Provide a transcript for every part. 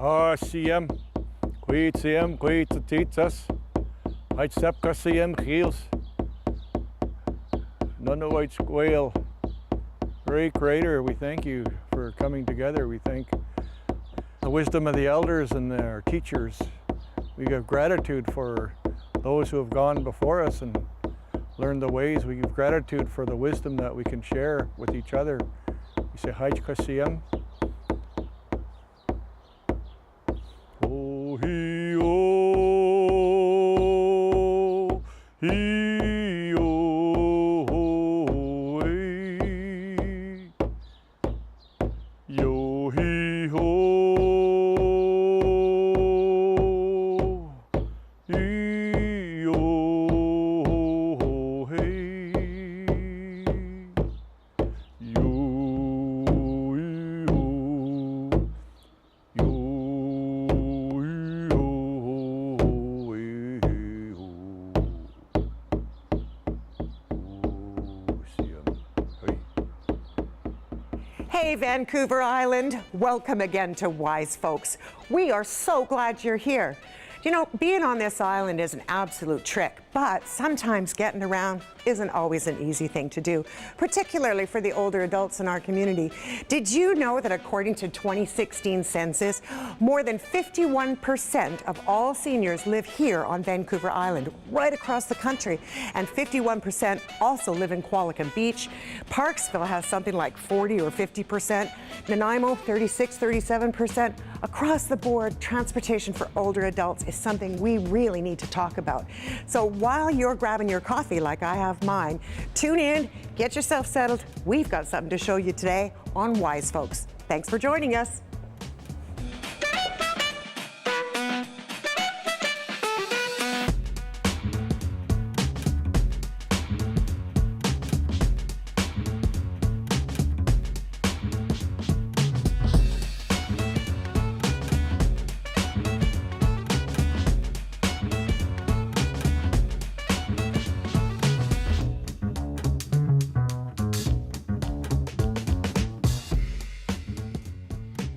Siem, Queet Siem, Queet Titas, I'd Sepka Siem Heels, none of white squale. Great Creator, we thank you for coming together. We thank the wisdom of the elders and our teachers. We give gratitude for those who have gone before us and learned the ways. We give gratitude for the wisdom that we can share with each other. We say, Haj Kasiyam. Oh, he, oh, he, oh, eh. Yo, he, ho, he, oh, hey. Yo, Hey, Vancouver Island, welcome again to Wise Folks. We are so glad you're here. You know, being on this island is an absolute trick, but sometimes getting around isn't always an easy thing to do, particularly for the older adults in our community. Did you know that according to 2016 census, more than 51% of all seniors live here on Vancouver Island, right across the country, and 51% also live in Qualicum Beach. Parksville has something like 40 or 50%, Nanaimo 36, 37%. Across the board, transportation for older adults is something we really need to talk about. So while you're grabbing your coffee like I have mine, tune in, get yourself settled. We've got something to show you today on Wise Folks. Thanks for joining us.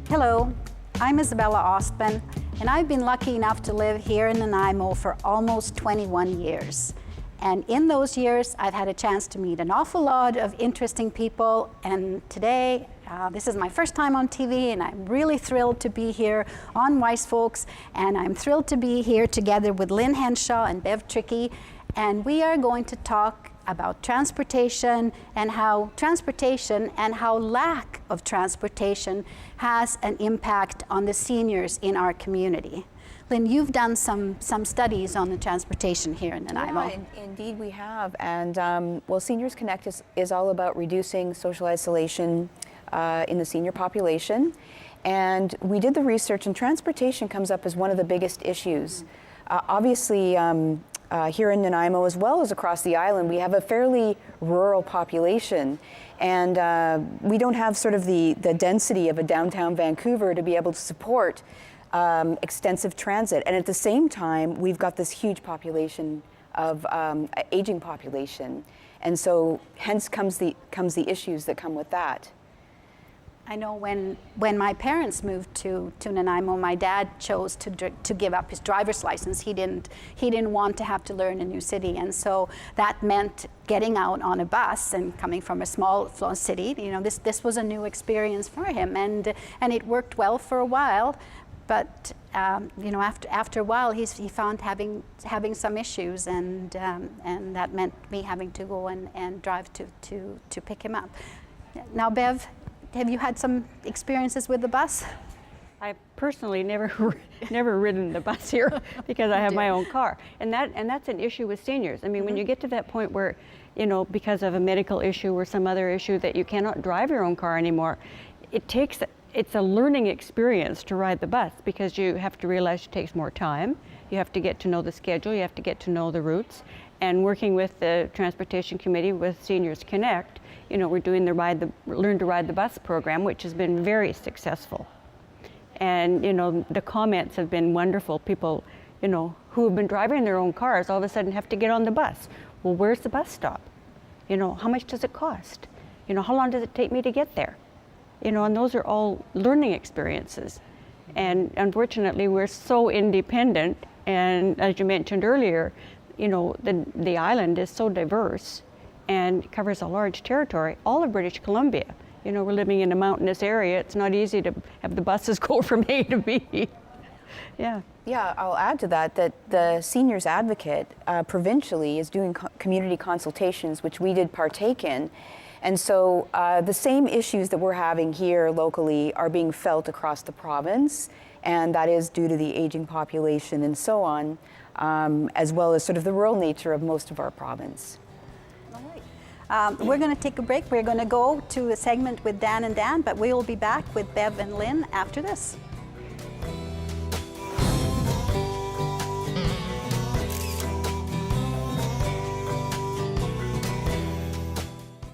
Hello, I'm Isabella Ostman, and I've been lucky enough to live here in Nanaimo for almost 21 years. And in those years, I've had a chance to meet an awful lot of interesting people, and today, this is my first time on TV, and I'm really thrilled to be here on Wise Folks, and I'm thrilled to be here together with Lynn Henshaw and Bev Trickey, and we are going to talk about transportation and how lack of transportation has an impact on the seniors in our community. Lynn, you've done some studies on the transportation here in Nanaimo. Yeah, indeed we have. And well, Seniors Connect is all about reducing social isolation in the senior population. And we did the research, and transportation comes up as one of the biggest issues. Obviously, here in Nanaimo, as well as across the island, we have a fairly rural population, and we don't have sort of the density of a downtown Vancouver to be able to support extensive transit. And at the same time, we've got this huge population of aging population, and so hence comes the issues that come with that. I know when my parents moved to Nanaimo, my dad chose to give up his driver's license. He didn't want to have to learn a new city, and so that meant getting out on a bus and coming from a small city. You know, this was a new experience for him, and it worked well for a while. But you know, after a while, he found having some issues, and that meant me having to go and drive to pick him up. Now, Bev, have you had some experiences with the bus? I've personally never ridden the bus here because I have my own car, and that's an issue with seniors. I mean, when you get to that point where, you know, because of a medical issue or some other issue that you cannot drive your own car anymore, it's a learning experience to ride the bus, because you have to realize it takes more time. You have to get to know the schedule. You have to get to know the routes. And working with the Transportation Committee with Seniors Connect, you know, we're doing the Learn to Ride the Bus program, which has been very successful. And, you know, the comments have been wonderful. People, you know, who have been driving their own cars all of a sudden have to get on the bus. Well, where's the bus stop? You know, how much does it cost? You know, how long does it take me to get there? You know, and those are all learning experiences. And unfortunately, we're so independent. And as you mentioned earlier, you know, the island is so diverse and covers a large territory, all of British Columbia. You know, we're living in a mountainous area. It's not easy to have the buses go from A to B. Yeah. Yeah, I'll add to that the Seniors Advocate provincially is doing community consultations, which we did partake in. And so the same issues that we're having here locally are being felt across the province, and that is due to the aging population and so on, as well as sort of the rural nature of most of our province. We're going to take a break. We're going to go to a segment with Dan and Dan, but we will be back with Bev and Lynn after this.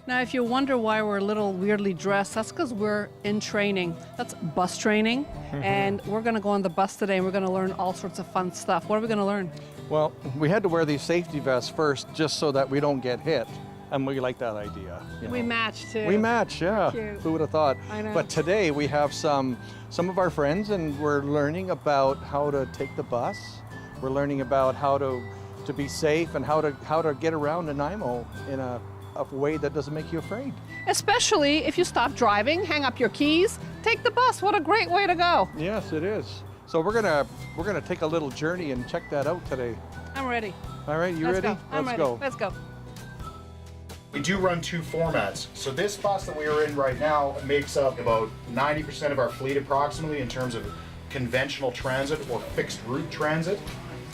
Now, if you wonder why we're a little weirdly dressed, that's because we're in training. That's bus training, and we're going to go on the bus today, and we're going to learn all sorts of fun stuff. What are we going to learn? Well, we had to wear these safety vests first just so that we don't get hit. And we like that idea. You We know. match, too. We match, yeah. Cute. Who would have thought? I know. But today we have some of our friends, and we're learning about how to take the bus. We're learning about how to be safe and how to get around Nanaimo in a way that doesn't make you afraid. Especially if you stop driving, hang up your keys, take the bus. What a great way to go. Yes, it is. So we're gonna take a little journey and check that out today. I'm ready. All right, you Let's ready? go. I'm Let's ready. go. Let's go. We do run two formats. So this bus that we are in right now makes up about 90% of our fleet approximately in terms of conventional transit or fixed route transit.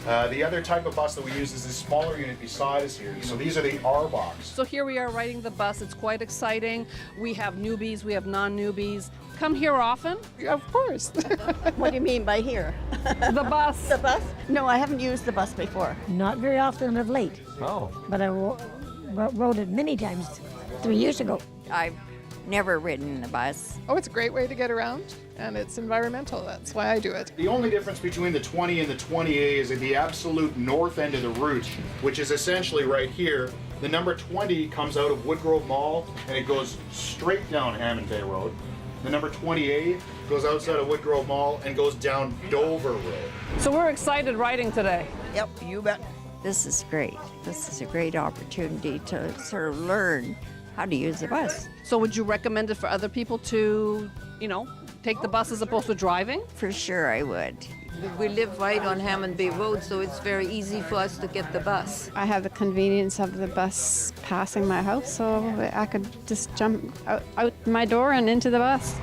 The other type of bus that we use is this smaller unit beside us here. So these are the R-Box. So here we are riding the bus. It's quite exciting. We have newbies, we have non-newbies. Come here often? Of course. What do you mean by here? The bus. The bus? No, I haven't used the bus before. Not very often of late, Oh. but I rode it many times 3 years ago. I've never ridden the bus. Oh, it's a great way to get around, and it's environmental. That's why I do it. The only difference between the 20 and the 20A is at the absolute north end of the route, which is essentially right here. The number 20 comes out of Woodgrove Mall and it goes straight down Hammond Bay Road. The number 20A goes outside of Woodgrove Mall and goes down Dover Road. So we're excited riding today. Yep, you bet. This is great. This is a great opportunity to sort of learn how to use the bus. So would you recommend it for other people to, you know, take the bus as opposed to driving? For sure I would. We live right on Hammond Bay Road, so it's very easy for us to get the bus. I have the convenience of the bus passing my house, so I could just jump out my door and into the bus.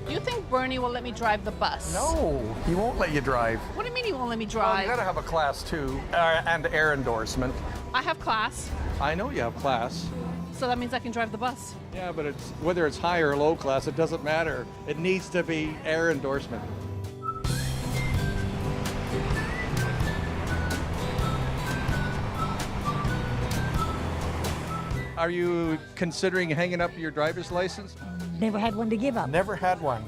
You think Bernie will let me drive the bus? No, he won't let you drive. What do you mean he won't let me Well, drive? you gotta have a class 2 and air endorsement. I have class, I know you have class. so that means I can drive the bus. Yeah, but it's whether it's high or low class, it doesn't matter. It needs to be air endorsement. Are you considering hanging up your driver's license? Never had one to give up. Never had one.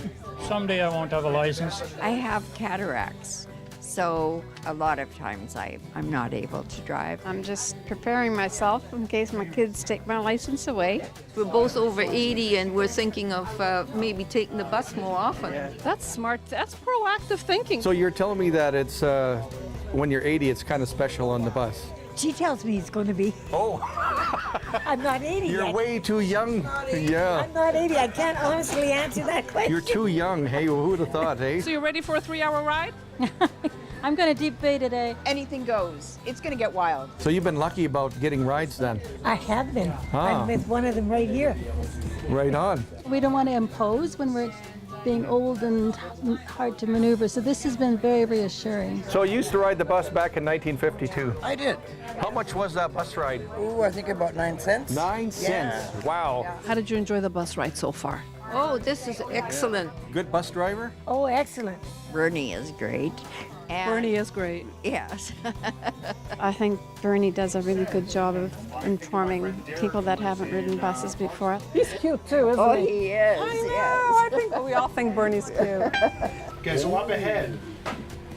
Someday I won't have a license. I have cataracts, so a lot of times I'm not able to drive. I'm just preparing myself in case my kids take my license away. We're both over 80 and we're thinking of maybe taking the bus more often. That's smart. That's proactive thinking. So you're telling me that it's when you're 80, it's kind of special on the bus? She tells me it's going to be. Oh, I'm not 80 you're yet. way too young. Yeah, I'm not 80. I can't honestly answer that question. you're too young. Hey, who would have thought, hey? So you're ready for a 3-hour ride? I'm going to deep bay today. Anything goes. It's going to get wild. So you've been lucky about getting rides then. I have been. Ah. I'm with one of them right here. Right on. We don't want to impose when we're being old and hard to maneuver, so this has been very reassuring. So you used to ride the bus back in 1952. I did. How much was that bus ride? Oh, I think about 9 cents. 9 cents. Wow. How did you enjoy the bus ride so far? Oh, this is excellent. Good bus driver? Oh, excellent. Bernie is great. And Bernie is great. Yes. I think Bernie does a really good job of informing people that haven't ridden buses before. He's cute too, isn't Oh, he? he is. I think We all think Bernie's cute. Okay, so up ahead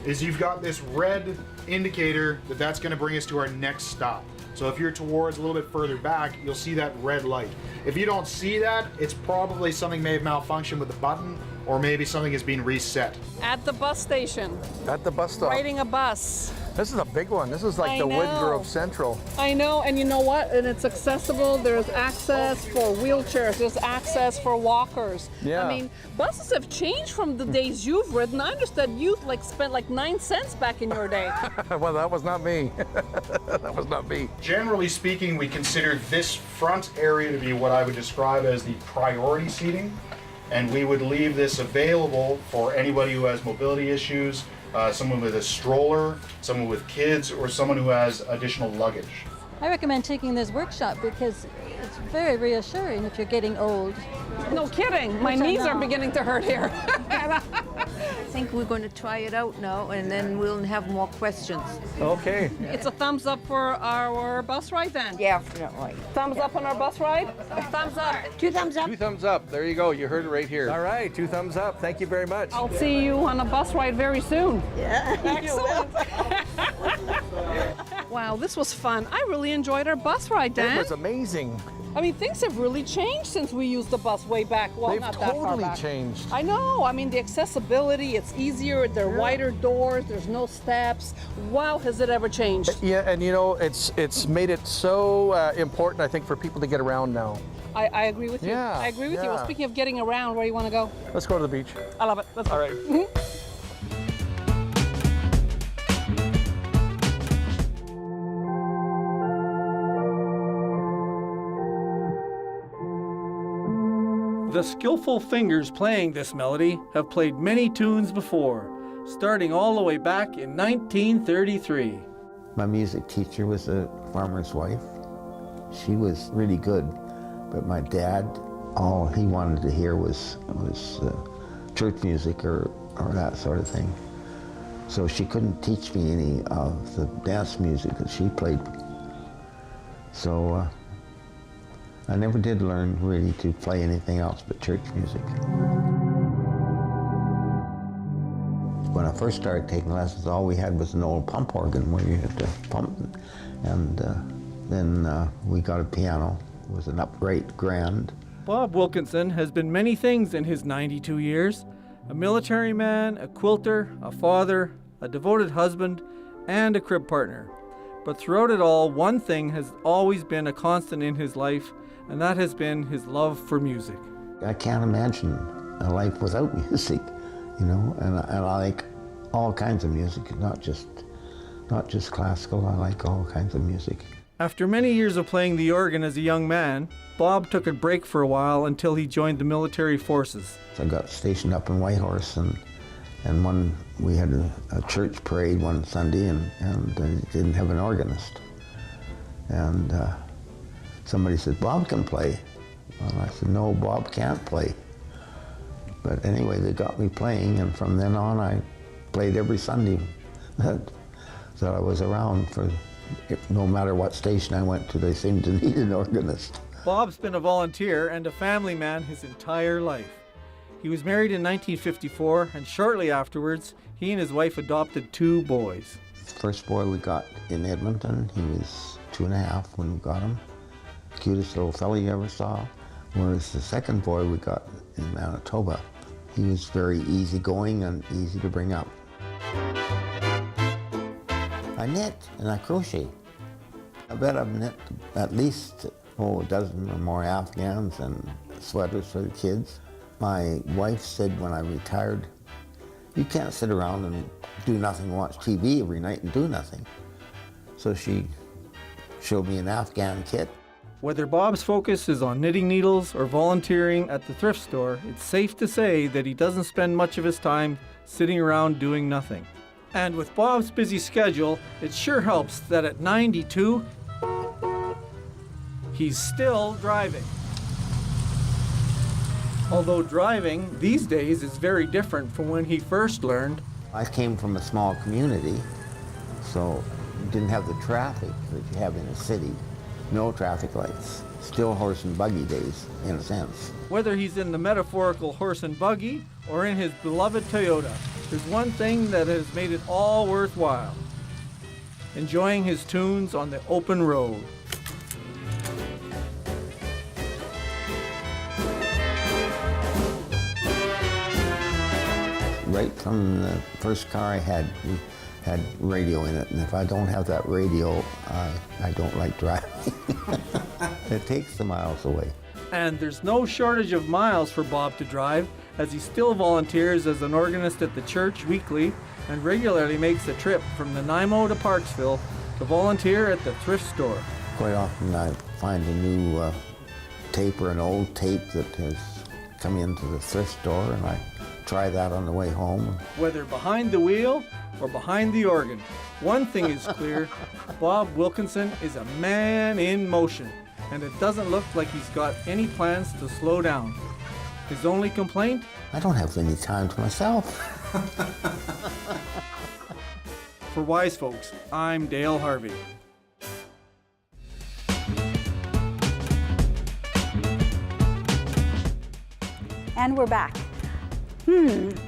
is you've got this red indicator that that's going to bring us to our next stop. So if you're towards a little bit further back, you'll see that red light. If you don't see that, it's probably something may have malfunctioned with the button, or maybe something is being reset. At the bus station, At the bus stop. riding a bus. This is a big one. This is like I the know. Woodgrove Central. I know, and you know what? And it's accessible. There's access for wheelchairs. There's access for walkers. Yeah. I mean, buses have changed from the days you've ridden. I understand you spent like 9 cents back in your day. Well, that was not me. That was not me. Generally speaking, we consider this front area to be what I would describe as the priority seating, and we would leave this available for anybody who has mobility issues, someone with a stroller, someone with kids, or someone who has additional luggage. I recommend taking this workshop because it's very reassuring if you're getting old. No kidding. My Which I knees are know. beginning to hurt here. I think we're going to try it out now, and then we'll have more questions. Okay. It's a thumbs up for our bus ride then? Definitely. Thumbs up on our bus ride? Thumbs up. 2 thumbs up. 2 thumbs up. There you go. You heard it right here. All right. 2 thumbs up. Thank you very much. I'll see you on a bus ride very soon. Yeah. Excellent. Wow, this was fun. I really enjoyed our bus ride, Dan. It was amazing. I mean, things have really changed since we used the bus way back. Well, They've not that far totally back. changed. I know. I mean, the accessibility, it's easier. There are wider doors. There's no steps. Wow, has it ever changed? Yeah, and you know, it's made it so important, I think, for people to get around now. I agree with you. Yeah, I agree with you. Well, yeah. speaking of getting around, where do you want to go? Let's go to the beach. I love it. Let's go. All right. The skillful fingers playing this melody have played many tunes before, starting all the way back in 1933. My music teacher was a farmer's wife. She was really good, but my dad, all he wanted to hear was church music or that sort of thing. So she couldn't teach me any of the dance music that she played. So I never did learn really to play anything else but church music. When I first started taking lessons, all we had was an old pump organ where you had to pump, and then we got a piano. It was an upright grand. Bob Wilkinson has been many things in his 92 years. A military man, a quilter, a father, a devoted husband, and a crib partner. But throughout it all, one thing has always been a constant in his life, and that has been his love for music. I can't imagine a life without music, you know, and I like all kinds of music, not just classical. I like all kinds of music. After many years of playing the organ as a young man, Bob took a break for a while until he joined the military forces. I got stationed up in Whitehorse, and we had a church parade one Sunday, and they didn't have an organist. And somebody said, "Bob can play." Well, I said, "No, Bob can't play." But anyway, they got me playing, and from then on, I played every Sunday. So I was around for, no matter what station I went to, they seemed to need an organist. Bob's been a volunteer and a family man his entire life. He was married in 1954, and shortly afterwards, he and his wife adopted 2 boys. The first boy we got in Edmonton, he was 2.5 when we got him. Cutest little fella you ever saw. Whereas the second boy we got in Manitoba, he was very easygoing and easy to bring up. I knit and I crochet. I bet I've knit at least a dozen or more Afghans and sweaters for the kids. My wife said when I retired, "You can't sit around and do nothing, watch TV every night and do nothing." So she showed me an Afghan kit. Whether Bob's focus is on knitting needles or volunteering at the thrift store, it's safe to say that he doesn't spend much of his time sitting around doing nothing. And with Bob's busy schedule, it sure helps that at 92, he's still driving. Although driving these days is very different from when he first learned. I came from a small community, so you didn't have the traffic that you have in a city. No traffic lights. Still horse and buggy days, in a sense. Whether he's in the metaphorical horse and buggy or in his beloved Toyota, there's one thing that has made it all worthwhile. enjoying his tunes on the open road. Right from the first car I had, we had radio in it, and if I don't have that radio, I don't like driving. It takes the miles away. And there's no shortage of miles for Bob to drive, as he still volunteers as an organist at the church weekly and regularly makes a trip from Nanaimo to Parksville to volunteer at the thrift store. Quite often I find a new tape or an old tape that has come into the thrift store, and I try that on the way home. Whether behind the wheel or behind the organ, one thing is clear, Bob Wilkinson is a man in motion, and it doesn't look like he's got any plans to slow down. His only complaint? I don't have any time to myself. For Wise Folks, I'm Dale Harvey. And we're back.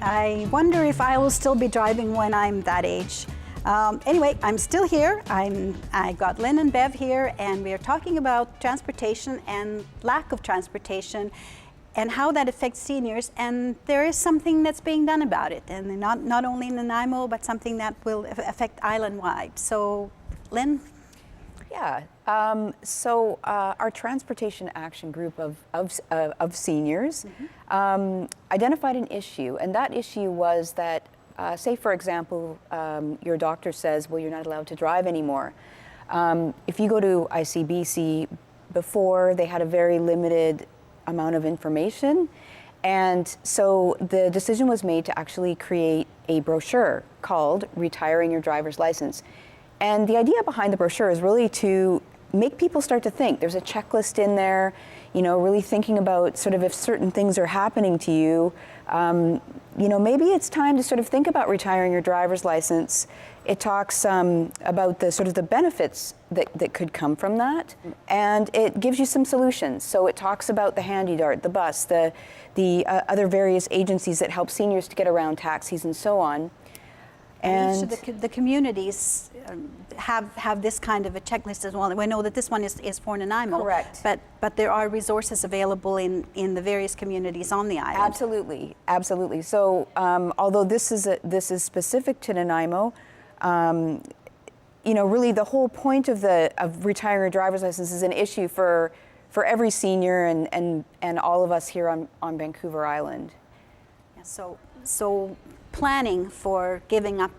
I wonder if I will still be driving when I'm that age. Anyway, I'm still here. I got Lynn and Bev here, and we are talking about transportation and lack of transportation and how that affects seniors. And there is something that's being done about it, and not only in Nanaimo, but something that will affect island-wide. So, Lynn? Yeah. So our Transportation Action Group of seniors identified an issue, and that issue was that, say for example, your doctor says, well, you're not allowed to drive anymore. If you go to ICBC, before they had a very limited amount of information, and so the decision was made to actually create a brochure called Retiring Your Driver's License. And the idea behind the brochure is really to make people start to think. There's a checklist in there, you know, really thinking about sort of if certain things are happening to you, you know, maybe it's time to sort of think about retiring your driver's license. It talks about the sort of the benefits that could come from that, and it gives you some solutions. So it talks about the Handy Dart, the bus, the other various agencies that help seniors to get around taxis and so on. And each of the communities have this kind of a checklist as well. We know that this one is for Nanaimo. Correct. But there are resources available in the various communities on the island. Absolutely, absolutely. So although this is specific to Nanaimo, you know, really the whole point of retiring a driver's license is an issue for every senior and all of us here on Vancouver Island. Yeah, so planning for giving up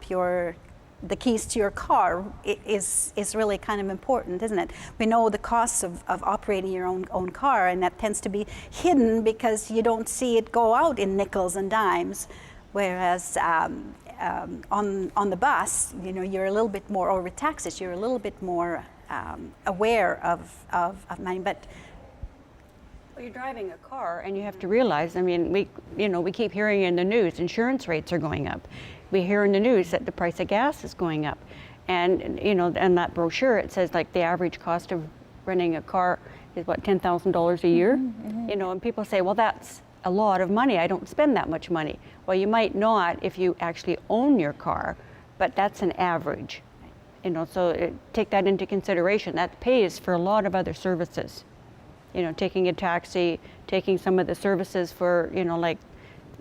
the keys to your car is really kind of important, isn't it? We know the costs of operating your own car, and that tends to be hidden because you don't see it go out in nickels and dimes, whereas on the bus, you know, you're a little bit more, or with taxis, you're a little bit more aware of money. But well, you're driving a car, and you have to realize, I mean, we keep hearing in the news, insurance rates are going up. We hear in the news that the price of gas is going up. And, you know, in that brochure, it says like the average cost of renting a car is what, $10,000 a year? Mm-hmm. You know, and people say, well, that's a lot of money. I don't spend that much money. Well, you might not if you actually own your car, but that's an average. You know, so take that into consideration. That pays for a lot of other services. You know, taking a taxi, taking some of the services for, you know, like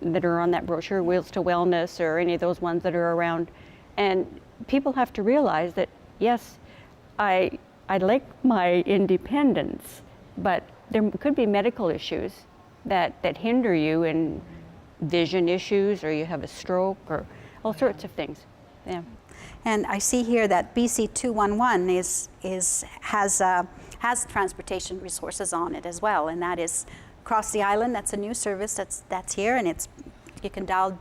that are on that brochure, Wheels to Wellness, or any of those ones that are around. And people have to realize that, yes, I like my independence, but there could be medical issues that hinder you, in vision issues, or you have a stroke, or all sorts of things. Yeah. And I see here that BC 211 has transportation resources on it as well, and that is across the island. That's a new service that's here, and you can dial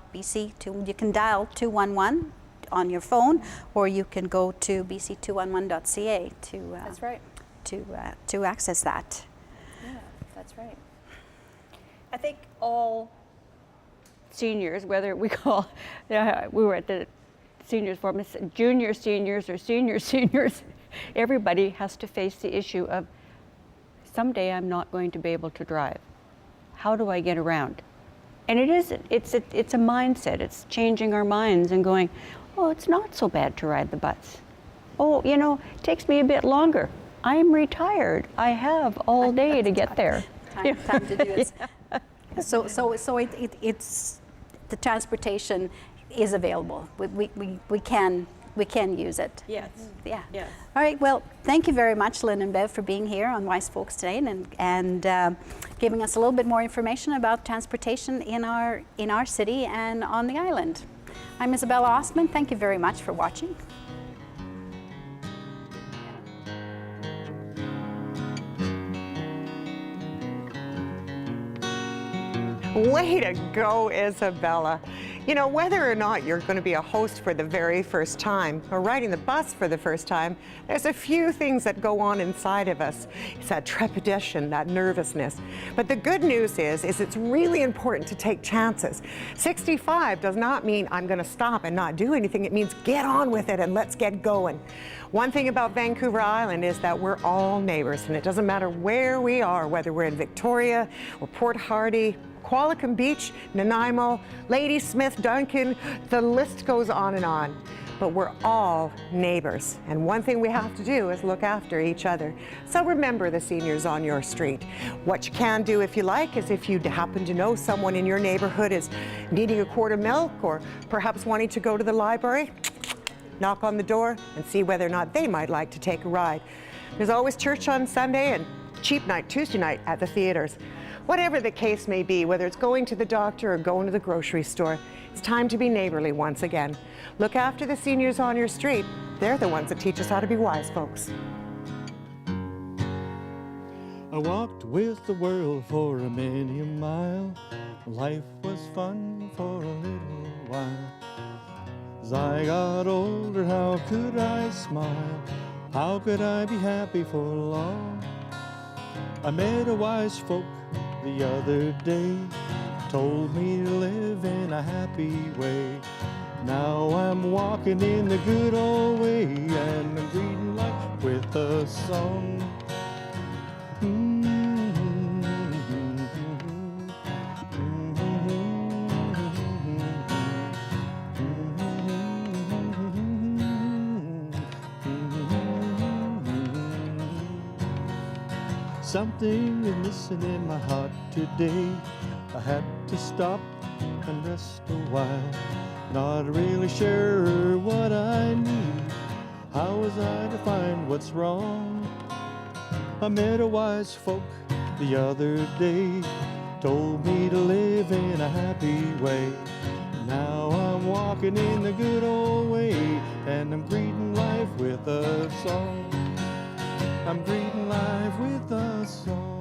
211 on your phone, or you can go to bc211.ca to that's right, to access that. Yeah, that's right. I think all seniors, whether we call, we were at the seniors forum, junior seniors or senior seniors, everybody has to face the issue of someday I'm not going to be able to drive. How do I get around? And it's a mindset. It's changing our minds and going, oh, it's not so bad to ride the bus. Oh, you know, it takes me a bit longer. I'm retired. I have all day to get there. Time to do it. So it's the transportation is available. We can use it. Yes. Yeah. Yes. All right. Well, thank you very much, Lynn and Bev, for being here on Wise Folks today and giving us a little bit more information about transportation in our city and on the island. I'm Isabella Ostman. Thank you very much for watching. Way to go, Isabella. You know, whether or not you're going to be a host for the very first time or riding the bus for the first time, there's a few things that go on inside of us. It's that trepidation, that nervousness. But the good news is it's really important to take chances. 65 does not mean I'm going to stop and not do anything. It means get on with it and let's get going. One thing about Vancouver Island is that we're all neighbors, and it doesn't matter where we are, whether we're in Victoria or Port Hardy, Qualicum Beach, Nanaimo, Ladysmith, Duncan, the list goes on and on. But we're all neighbors. And one thing we have to do is look after each other. So remember the seniors on your street. What you can do if you like is if you happen to know someone in your neighborhood is needing a quart of milk or perhaps wanting to go to the library, knock on the door and see whether or not they might like to take a ride. There's always church on Sunday and cheap night Tuesday night at the theaters. Whatever the case may be, whether it's going to the doctor or going to the grocery store, it's time to be neighborly once again. Look after the seniors on your street. They're the ones that teach us how to be wise folks. I walked with the world for a many a mile. Life was fun for a little while. As I got older, how could I smile? How could I be happy for long? I met a wise folk the other day, told me to live in a happy way. Now I'm walking in the good old way, and I'm greeting life with a song. Something is missing in my heart today. I had to stop and rest a while. Not really sure what I need. How was I to find what's wrong? I met a wise folk the other day, told me to live in a happy way. Now I'm walking in the good old way, and I'm greeting life with a song. I'm greeting life with a song.